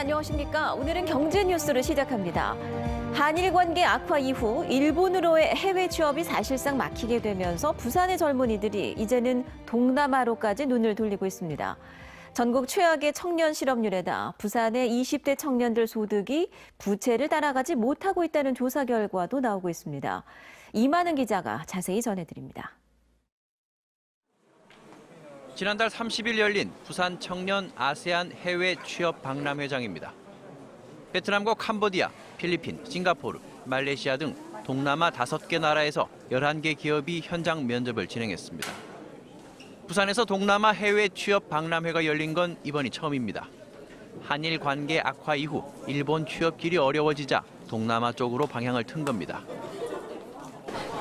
안녕하십니까. 오늘은 경제 뉴스를 시작합니다. 한일 관계 악화 이후 일본으로의 해외 취업이 사실상 막히게 되면서 부산의 젊은이들이 이제는 동남아로까지 눈을 돌리고 있습니다. 전국 최악의 청년 실업률에다 부산의 20대 청년들 소득이 부채를 따라가지 못하고 있다는 조사 결과도 나오고 있습니다. 이만은 기자가 자세히 전해드립니다. 지난달 30일 열린 부산 청년 아세안 해외 취업 박람회장입니다. 베트남과 캄보디아, 필리핀, 싱가포르, 말레이시아 등 동남아 5개 나라에서 11개 기업이 현장 면접을 진행했습니다. 부산에서 동남아 해외 취업 박람회가 열린 건 이번이 처음입니다. 한일 관계 악화 이후 일본 취업길이 어려워지자 동남아 쪽으로 방향을 튼 겁니다.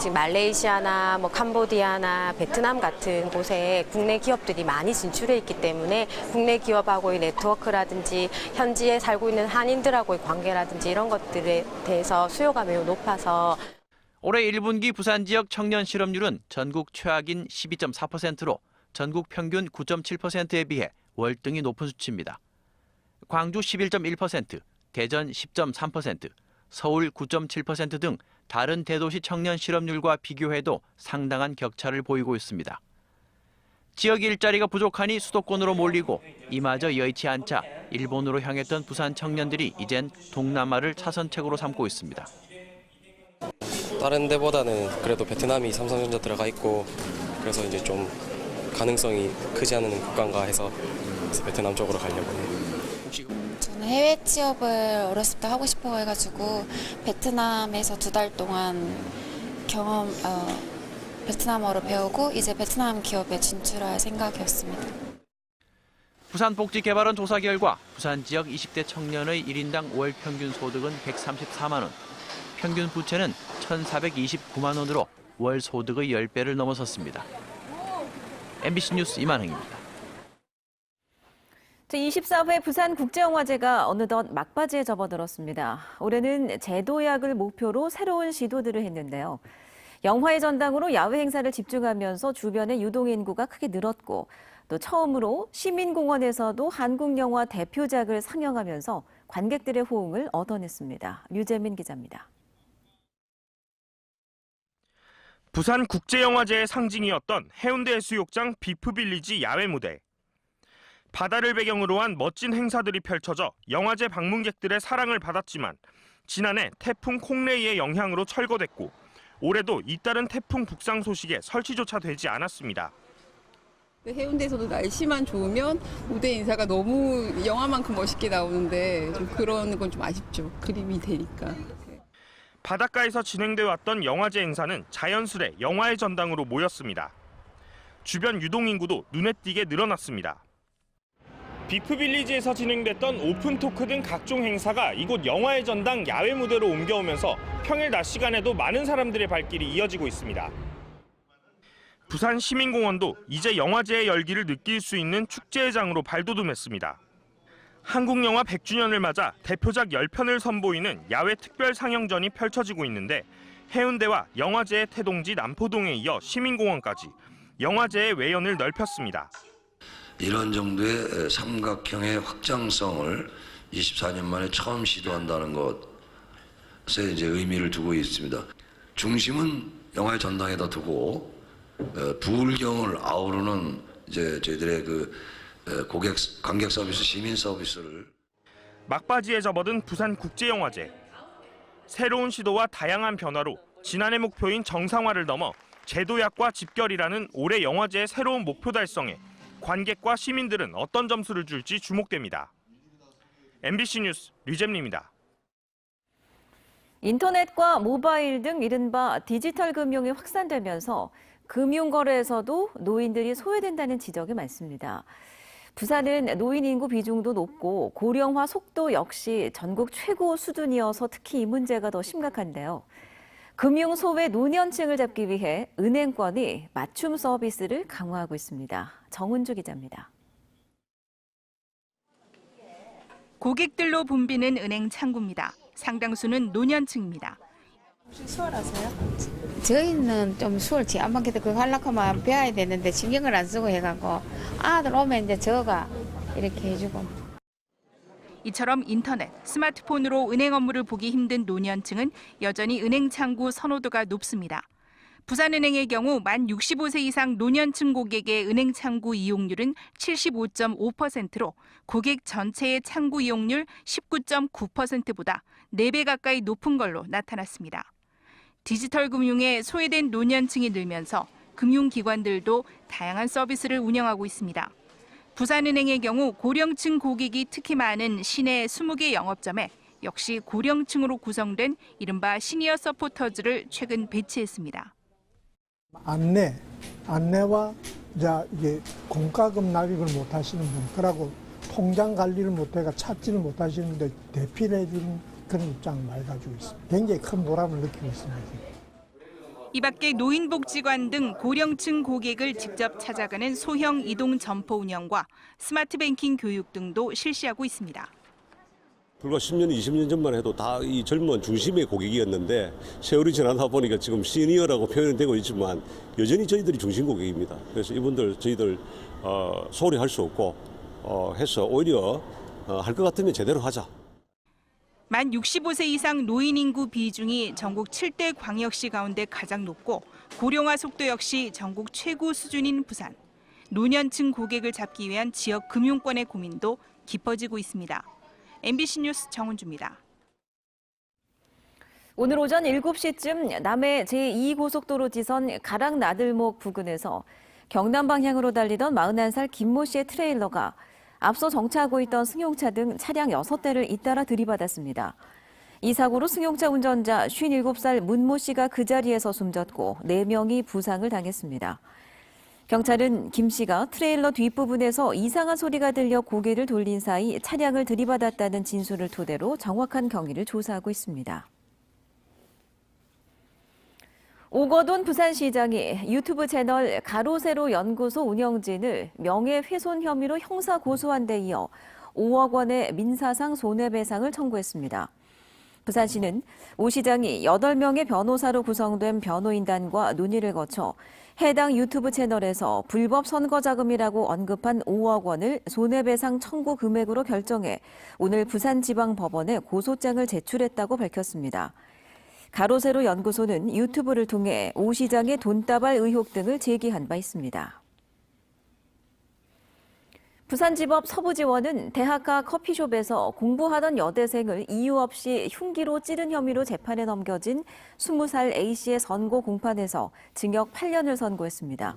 지금 말레이시아나 캄보디아나 베트남 같은 곳에 국내 기업들이 많이 진출해 있기 때문에 국내 기업하고의 네트워크라든지 현지에 살고 있는 한인들하고의 관계라든지 이런 것들에 대해서 수요가 매우 높아서 올해 1분기 부산 지역 청년 실업률은 전국 최악인 12.4%로 전국 평균 9.7%에 비해 월등히 높은 수치입니다. 광주 11.1%, 대전 10.3%, 서울 9.7% 등 다른 대도시 청년 실업률과 비교해도 상당한 격차를 보이고 있습니다. 지역 일자리가 부족하니 수도권으로 몰리고 이마저 여의치 않자 일본으로 향했던 부산 청년들이 이젠 동남아를 차선책으로 삼고 있습니다. 다른 데보다는 그래도 베트남이 삼성전자 들어가 있고 그래서 이제 좀 가능성이 크지 않은 국가인가 해서 베트남 쪽으로 가려고 해요. 저는 해외 취업을 어렸을 때 하고 싶어 해가지고 베트남에서 2달 동안 베트남어를 배우고 이제 베트남 기업에 진출할 생각이었습니다. 부산복지개발원 조사 결과 부산 지역 20대 청년의 1인당 월 평균 소득은 134만 원, 평균 부채는 1,429만 원으로 월 소득의 10배를 넘어섰습니다. MBC 뉴스 이만흥입니다. 제24회 부산국제영화제가 어느덧 막바지에 접어들었습니다. 올해는 제도약을 목표로 새로운 시도들을 했는데요. 영화의 전당으로 야외 행사를 집중하면서 주변의 유동인구가 크게 늘었고 또 처음으로 시민공원에서도 한국영화 대표작을 상영하면서 관객들의 호응을 얻어냈습니다. 류재민 기자입니다. 부산국제영화제의 상징이었던 해운대 해수욕장 비프빌리지 야외 무대. 바다를 배경으로 한 멋진 행사들이 펼쳐져 영화제 방문객들의 사랑을 받았지만 지난해 태풍 콩레이의 영향으로 철거됐고 올해도 잇따른 태풍 북상 소식에 설치조차 되지 않았습니다. 해운대에서도 날씨만 좋으면 무대 인사가 너무 영화만큼 멋있게 나오는데 좀 그런 건 좀 아쉽죠. 그림이 되니까. 바닷가에서 진행돼 왔던 영화제 행사는 자연스레 영화의 전당으로 모였습니다. 주변 유동인구도 눈에 띄게 늘어났습니다. 비프빌리지에서 진행됐던 오픈토크 등 각종 행사가 이곳 영화의 전당 야외 무대로 옮겨오면서 평일 낮 시간에도 많은 사람들의 발길이 이어지고 있습니다. 부산 시민공원도 이제 영화제의 열기를 느낄 수 있는 축제의 장으로 발돋움했습니다. 한국영화 100주년을 맞아 대표작 10편을 선보이는 야외 특별 상영전이 펼쳐지고 있는데 해운대와 영화제의 태동지 남포동에 이어 시민공원까지 영화제의 외연을 넓혔습니다. 이런 정도의 삼각형의 확장성을 24년 만에 처음 시도한다는 것에 이제 의미를 두고 있습니다. 중심은 영화의 전당에다 두고 부울경을 아우르는 이제 저희들의 관객 서비스, 시민 서비스를 막바지에 접어든 부산 국제영화제. 새로운 시도와 다양한 변화로 지난해 목표인 정상화를 넘어 제도약과 집결이라는 올해 영화제의 새로운 목표 달성에 관객과 시민들은 어떤 점수를 줄지 주목됩니다. MBC 뉴스 류잼리입니다. 인터넷과 모바일 등 이른바 디지털 금융이 확산되면서 금융거래에서도 노인들이 소외된다는 지적이 많습니다. 부산은 노인 인구 비중도 높고 고령화 속도 역시 전국 최고 수준이어서 특히 이 문제가 더 심각한데요. 금융 소외 노년층을 잡기 위해 은행권이 맞춤 서비스를 강화하고 있습니다. 정은주 기자입니다. 고객들로 붐비는 은행 창구입니다. 상당수는 노년층입니다. 혹시 수월하세요? 저희는 좀 수월치 안 받겠다. 그거 하려고 하면 배워야 되는데 신경을 안 쓰고 해갖고 아들 오면 이제 저가 이렇게 해주고. 이처럼 인터넷, 스마트폰으로 은행 업무를 보기 힘든 노년층은 여전히 은행 창구 선호도가 높습니다. 부산은행의 경우 만 65세 이상 노년층 고객의 은행 창구 이용률은 75.5%로 고객 전체의 창구 이용률 19.9%보다 4배 가까이 높은 걸로 나타났습니다. 디지털 금융에 소외된 노년층이 늘면서 금융기관들도 다양한 서비스를 운영하고 있습니다. 부산은행의 경우 고령층 고객이 특히 많은 시내 20개 영업점에 역시 고령층으로 구성된 이른바 시니어 서포터즈를 최근 배치했습니다. 안내와 이게 공과금 납입을 못 하시는 분, 그러고 통장 관리를 못해가 찾지를 못하시는데 대피를 해주는 그런 입장을 많이 가지고 있습니다. 굉장히 큰 보람을 느끼고 있습니다. 이 밖에 노인복지관 등 고령층 고객을 직접 찾아가는 소형 이동 점포 운영과 스마트 뱅킹 교육 등도 실시하고 있습니다. 불과 10년, 20년 전만 해도 다 이 젊은 중심의 고객이었는데 세월이 지나다 보니까 지금 시니어라고 표현이 되고 있지만 여전히 저희들이 중심 고객입니다. 그래서 이분들 저희들 소홀히 할 수 없고 해서 오히려 할 것 같으면 제대로 하자. 만 65세 이상 노인 인구 비중이 전국 7대 광역시 가운데 가장 높고 고령화 속도 역시 전국 최고 수준인 부산. 노년층 고객을 잡기 위한 지역 금융권의 고민도 깊어지고 있습니다. MBC 뉴스 정은주입니다. 오늘 오전 7시쯤 남해 제2고속도로 지선 가락 나들목 부근에서 경남 방향으로 달리던 41살 김모 씨의 트레일러가 앞서 정차하고 있던 승용차 등 차량 6대를 잇따라 들이받았습니다. 이 사고로 승용차 운전자 57살 문모 씨가 그 자리에서 숨졌고 4명이 부상을 당했습니다. 경찰은 김 씨가 트레일러 뒷부분에서 이상한 소리가 들려 고개를 돌린 사이 차량을 들이받았다는 진술을 토대로 정확한 경위를 조사하고 있습니다. 오거돈 부산시장이 유튜브 채널 가로세로 연구소 운영진을 명예훼손 혐의로 형사 고소한 데 이어 5억 원의 민사상 손해배상을 청구했습니다. 부산시는 오 시장이 8명의 변호사로 구성된 변호인단과 논의를 거쳐 해당 유튜브 채널에서 불법 선거자금이라고 언급한 5억 원을 손해배상 청구 금액으로 결정해 오늘 부산지방법원에 고소장을 제출했다고 밝혔습니다. 가로세로 연구소는 유튜브를 통해 오 시장의 돈다발 의혹 등을 제기한 바 있습니다. 부산지법 서부지원은 대학가 커피숍에서 공부하던 여대생을 이유 없이 흉기로 찌른 혐의로 재판에 넘겨진 20살 A씨의 선고 공판에서 징역 8년을 선고했습니다.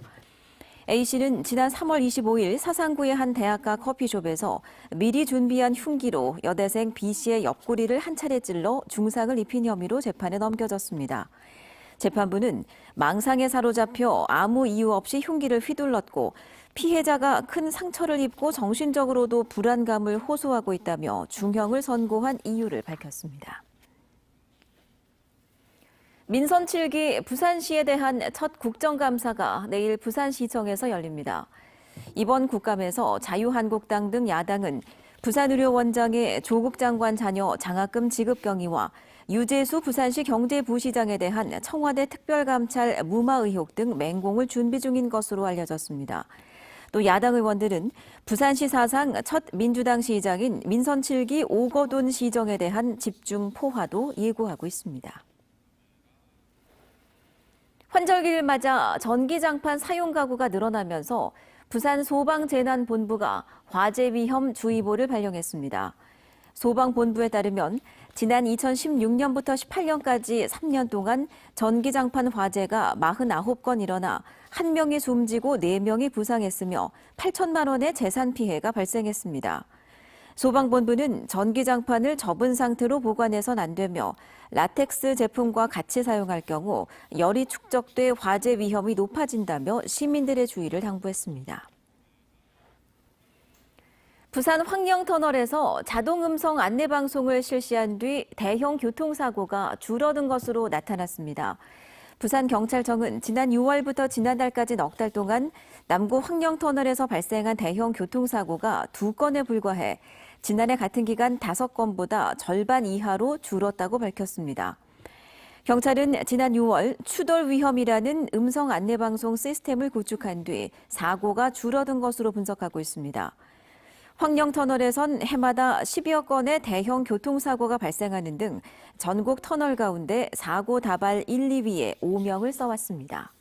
A씨는 지난 3월 25일 사상구의 한 대학가 커피숍에서 미리 준비한 흉기로 여대생 B씨의 옆구리를 한 차례 찔러 중상을 입힌 혐의로 재판에 넘겨졌습니다. 재판부는 망상에 사로잡혀 아무 이유 없이 흉기를 휘둘렀고 피해자가 큰 상처를 입고 정신적으로도 불안감을 호소하고 있다며 중형을 선고한 이유를 밝혔습니다. 민선 7기 부산시에 대한 첫 국정감사가 내일 부산시청에서 열립니다. 이번 국감에서 자유한국당 등 야당은 부산의료원장의 조국 장관 자녀 장학금 지급 경위와 유재수 부산시 경제부시장에 대한 청와대 특별감찰 무마 의혹 등 맹공을 준비 중인 것으로 알려졌습니다. 또 야당 의원들은 부산시 사상 첫 민주당 시장인 민선 7기 오거돈 시정에 대한 집중 포화도 예고하고 있습니다. 환절기를 맞아 전기장판 사용 가구가 늘어나면서 부산 소방재난본부가 화재 위험 주의보를 발령했습니다. 소방본부에 따르면 지난 2016년부터 18년까지 3년 동안 전기장판 화재가 49건 일어나 1명이 숨지고 4명이 부상했으며 8천만 원의 재산 피해가 발생했습니다. 소방본부는 전기장판을 접은 상태로 보관해선 안 되며 라텍스 제품과 같이 사용할 경우 열이 축적돼 화재 위험이 높아진다며 시민들의 주의를 당부했습니다. 부산 황령터널에서 자동음성 안내방송을 실시한 뒤 대형 교통사고가 줄어든 것으로 나타났습니다. 부산경찰청은 지난 6월부터 지난달까지 넉 달 동안 남구 황령터널에서 발생한 대형 교통사고가 2건에 불과해 지난해 같은 기간 5건보다 절반 이하로 줄었다고 밝혔습니다. 경찰은 지난 6월 추돌 위험이라는 음성 안내방송 시스템을 구축한 뒤 사고가 줄어든 것으로 분석하고 있습니다. 황령터널에선 해마다 10여 건의 대형 교통사고가 발생하는 등 전국 터널 가운데 사고 다발 1, 2위에 오명을 써왔습니다.